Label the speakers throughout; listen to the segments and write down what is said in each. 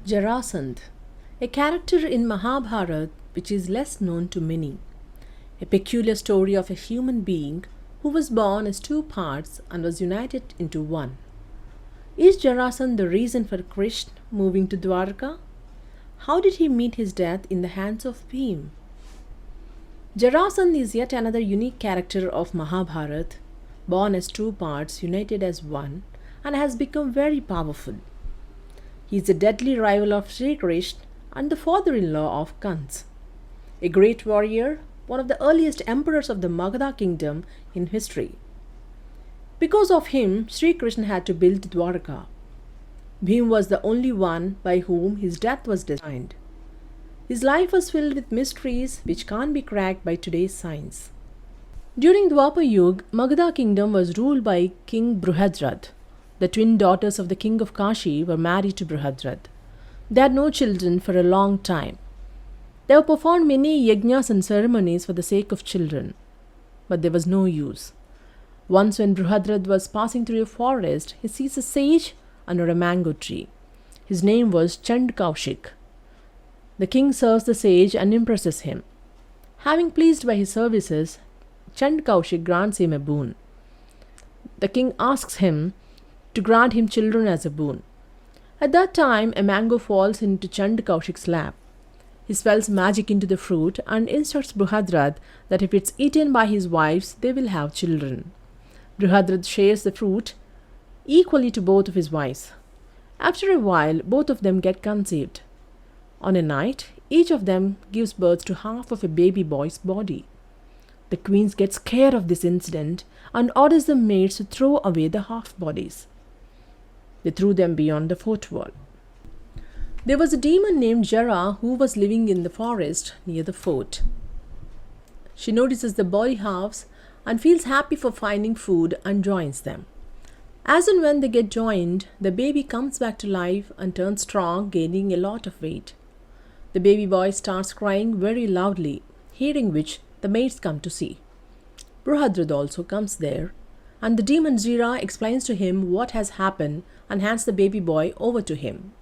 Speaker 1: Jarasandh, a character in Mahabharat which is less known to many. A peculiar story of a human being who was born as two parts and was united into one. Is Jarasandh the reason for Krishna moving to Dwarka? How did he meet his death in the hands of Bhim? Jarasandh is yet another unique character of Mahabharat, born as two parts united as one, and has become very powerful. He is a deadly rival of Sri Krishna and the father-in-law of Kans, a great warrior, one of the earliest emperors of the Magadha kingdom in history. Because of him, Sri Krishna had to build Dwarka. Bhim was the only one by whom his death was designed. His life was filled with mysteries which can't be cracked by today's science. During Dwapar Yuga, Magadha kingdom was ruled by King Bruhadrath. The twin daughters of the king of Kashi were married to Bruhadrath. They had no children for a long time. They have performed many yajnas and ceremonies for the sake of children, but there was no use. Once when Bruhadrath was passing through a forest, he sees a sage under a mango tree. His name was Chand Kaushik. The king serves the sage and impresses him. Having pleased by his services, Chand Kaushik grants him a boon. The king asks him to grant him children as a boon. At that time, a mango falls into Chand Kaushik's lap. He spells magic into the fruit and instructs Bruhadrath that if it's eaten by his wives, they will have children. Bruhadrath shares the fruit equally to both of his wives. After a while, both of them get conceived. On a night, each of them gives birth to half of a baby boy's body. The queens get scared of this incident and orders the maids to throw away the half bodies. They threw them beyond the fort wall. There was a demon named Jara who was living in the forest near the fort. She notices the body halves and feels happy for finding food and joins them. As and when they get joined, the baby comes back to life and turns strong, gaining a lot of weight. The baby boy starts crying very loudly, hearing which the maids come to see. Bruhadrath also comes there, and the demon Zira explains to him what has happened and hands the baby boy over to him.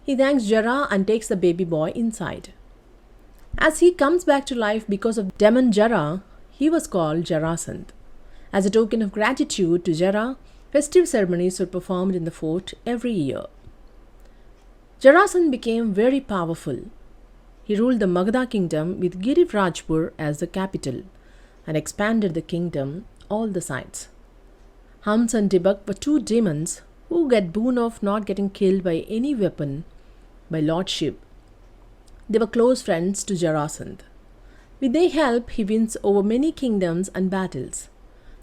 Speaker 1: He thanks Jara and takes the baby boy inside. As he comes back to life because of demon Jara, he was called Jarasandh. As a token of gratitude to Jara, festive ceremonies were performed in the fort every year. Jarasandh became very powerful. He ruled the Magadha kingdom with Girirajpur as the capital and expanded the kingdom all the sides. Hams and Dibak were two demons who get boon of not getting killed by any weapon by Lord Shiv. They were close friends to Jarasandh. With their help, he wins over many kingdoms and battles.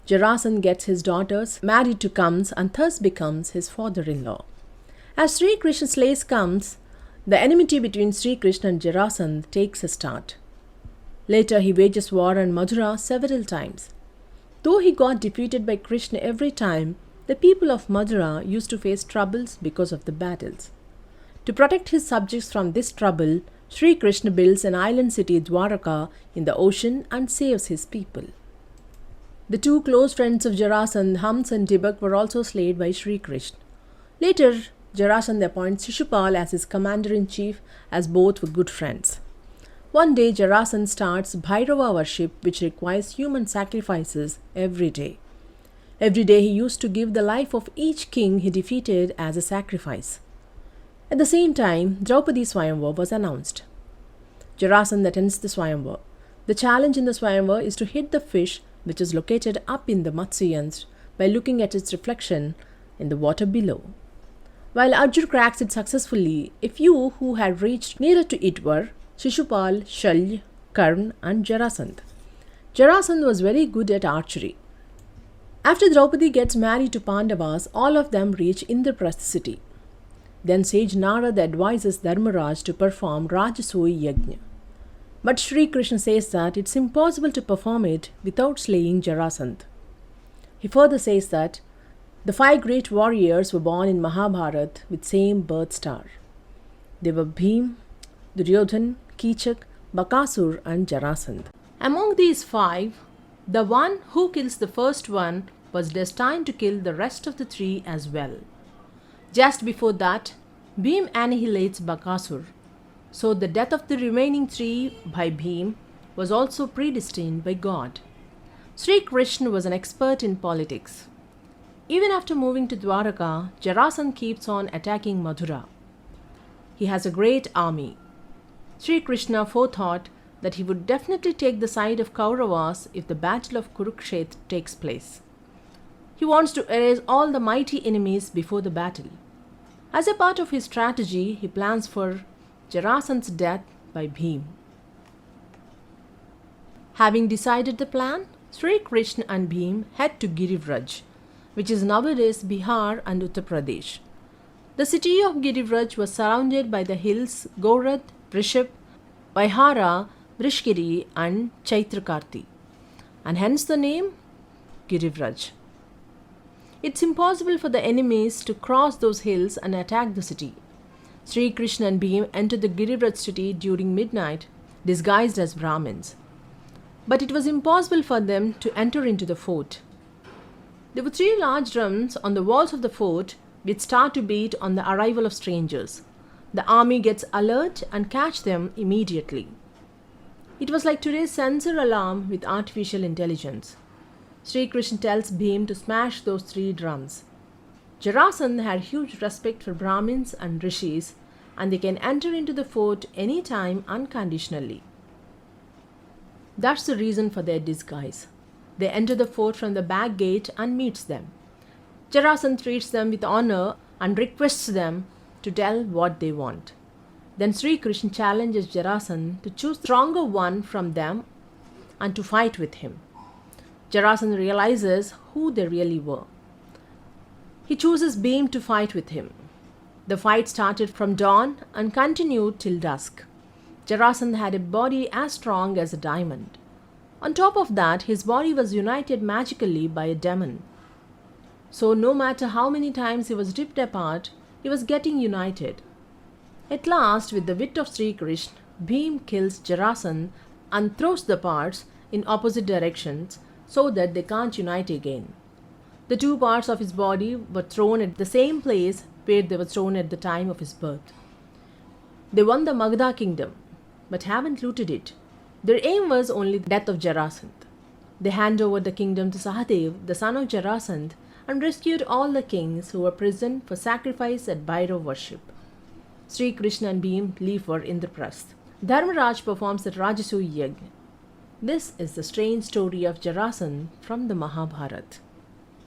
Speaker 1: Jarasandh gets his daughters married to Kams and thus becomes his father-in-law. As Sri Krishna slays Kams, the enmity between Sri Krishna and Jarasandh takes a start. Later, he wages war on Mathura several times. Though he got defeated by Krishna every time, the people of Mathura used to face troubles because of the battles. To protect his subjects from this trouble, Sri Krishna builds an island city Dwaraka in the ocean and saves his people. The two close friends of Jarasandh, Hams and Dibak, were also slain by Sri Krishna. Later, Jarasandh appoints Shishupal as his commander-in-chief, as both were good friends. One day, Jarasandh starts Bhairava worship, which requires human sacrifices every day. Every day he used to give the life of each king he defeated as a sacrifice. At the same time, Draupadi Swayamvar was announced. Jarasandh attends the Swayamvar. The challenge in the Swayamvar is to hit the fish which is located up in the Matsyans by looking at its reflection in the water below. While Arjun cracks it successfully, a few who had reached nearer to it were Shishupal, Shalya, Karna and Jarasandh. Jarasandh was very good at archery. After Draupadi gets married to Pandavas, all of them reach Indraprastha city. Then sage Narada advises Dharmaraj to perform Rajasoy Yajna. But Sri Krishna says that it's impossible to perform it without slaying Jarasandh. He further says that the 5 great warriors were born in Mahabharat with same birth star. They were Bhim, Duryodhan, Kichak, Bakasur and Jarasandh. Among these 5, the one who kills the first one was destined to kill the rest of the 3 as well. Just before that, Bhim annihilates Bakasur, so the death of the remaining three by Bhim was also predestined by God. Sri Krishna was an expert in politics. Even after moving to Dwaraka, Jarasandh keeps on attacking Mathura. He has a great army. Sri Krishna forethought that he would definitely take the side of Kauravas if the battle of Kurukshetra takes place. He wants to erase all the mighty enemies before the battle. As a part of his strategy, he plans for Jarasandh's death by Bhim. Having decided the plan, Sri Krishna and Bhim head to Girivraj, which is nowadays Bihar and Uttar Pradesh. The city of Girivraj was surrounded by the hills Gorath, Vrishab, Vaihara, Vrishgiri and Chaitrakarti, and hence the name Girivraj. It's impossible for the enemies to cross those hills and attack the city. Sri Krishna and Bhim entered the Girivraj city during midnight, disguised as Brahmins. But it was impossible for them to enter into the fort. There were 3 large drums on the walls of the fort which start to beat on the arrival of strangers. The army gets alert and catch them immediately. It was like today's sensor alarm with artificial intelligence. Sri Krishna tells Bhim to smash those 3 drums. Jarasandh had huge respect for Brahmins and Rishis, and they can enter into the fort any time unconditionally. That's the reason for their disguise. They enter the fort from the back gate and meets them. Jarasandh treats them with honor and requests them to tell what they want. Then Sri Krishna challenges Jarasandh to choose the stronger one from them and to fight with him. Jarasandh realizes who they really were. He chooses Bhim to fight with him. The fight started from dawn and continued till dusk. Jarasandh had a body as strong as a diamond. On top of that, his body was united magically by a demon. So no matter how many times he was ripped apart, he was getting united. At last, with the wit of Sri Krishna, Bhim kills Jarasandh and throws the parts in opposite directions so that they can't unite again. The 2 parts of his body were thrown at the same place where they were thrown at the time of his birth. They won the Magadha kingdom, but haven't looted it. Their aim was only the death of Jarasandh. They hand over the kingdom to Sahadev, the son of Jarasandh, and rescued all the kings who were present for sacrifice at Bhairav worship. Sri Krishna and Bhim leave for Indraprasth. Dharmaraj performs the Rajasuya Yajna. This is the strange story of Jarasandh from the Mahabharat.